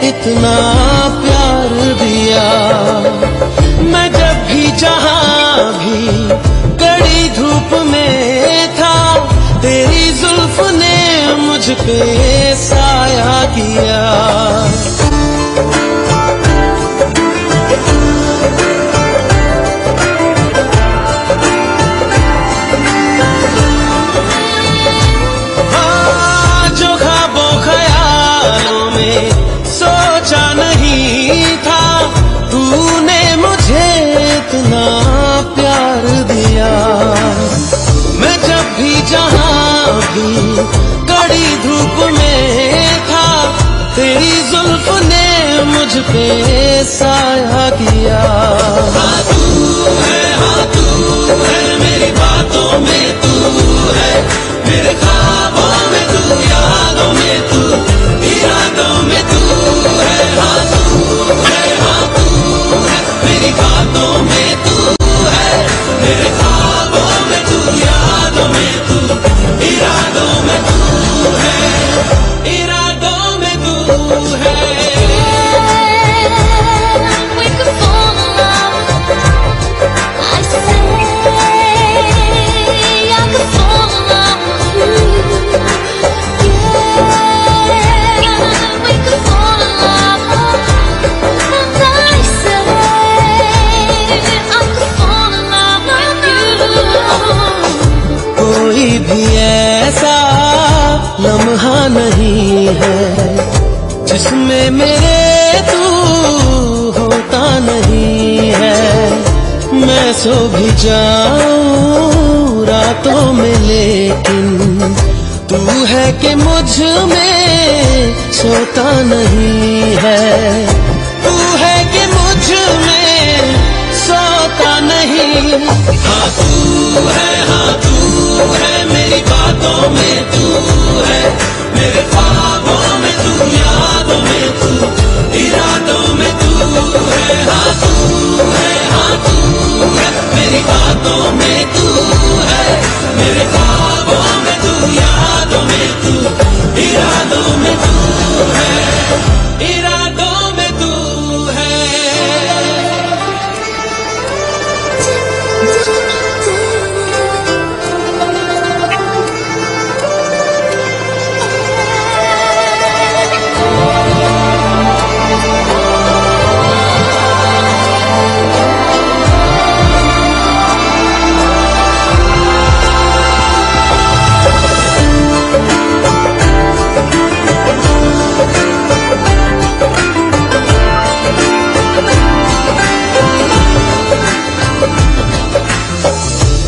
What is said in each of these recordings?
इतना प्यार दिया। मैं जब भी जहां भी कड़ी धूप में था, तेरी जुल्फ ने मुझ पे साया किया। इतना प्यार दिया। मैं जब भी जहां भी कड़ी धूप में था, तेरी जुल्फ ने मुझ पे साया किया। हाँ तू है मेरी बातों में, तू है मेरे ख्वाबों में, तू यादों में, तू इरादों में, तू है। हाँ तू है मेरी बातों में, तू है मेरे ख्वाबों में, तू यादों में, तू इरादों में, तू है, इरादों में तू है। कोई भी ऐसा लम्हा नहीं है जिसमें मेरे तू होता नहीं है। मैं सो भी जाऊं रातों में, लेकिन तू है कि मुझ में सोता नहीं है। तू है कि मुझ में सोता नहीं। हाँ तू है मेरी बातों में, तू है मेरे ख्वाबों में, तू यादों में, तू इरादों में, तू है। हाँ तू है मेरी बातों में, तू है मेरे ख्वाबों में, तू यादों में, तू इरादों में, तू है, इरादों में तू है।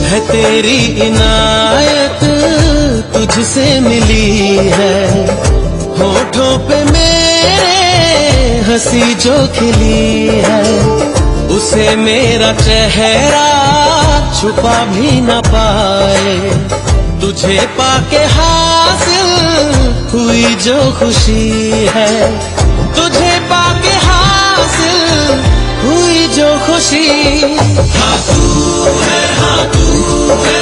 है तेरी इनायत तुझसे मिली है, होठों पे मेरे हंसी जो खिली है, उसे मेरा चेहरा छुपा भी न पाए। तुझे पाके हासिल हुई जो खुशी है, तुझे पाके हासिल हुई जो खुशी। हाँ तू है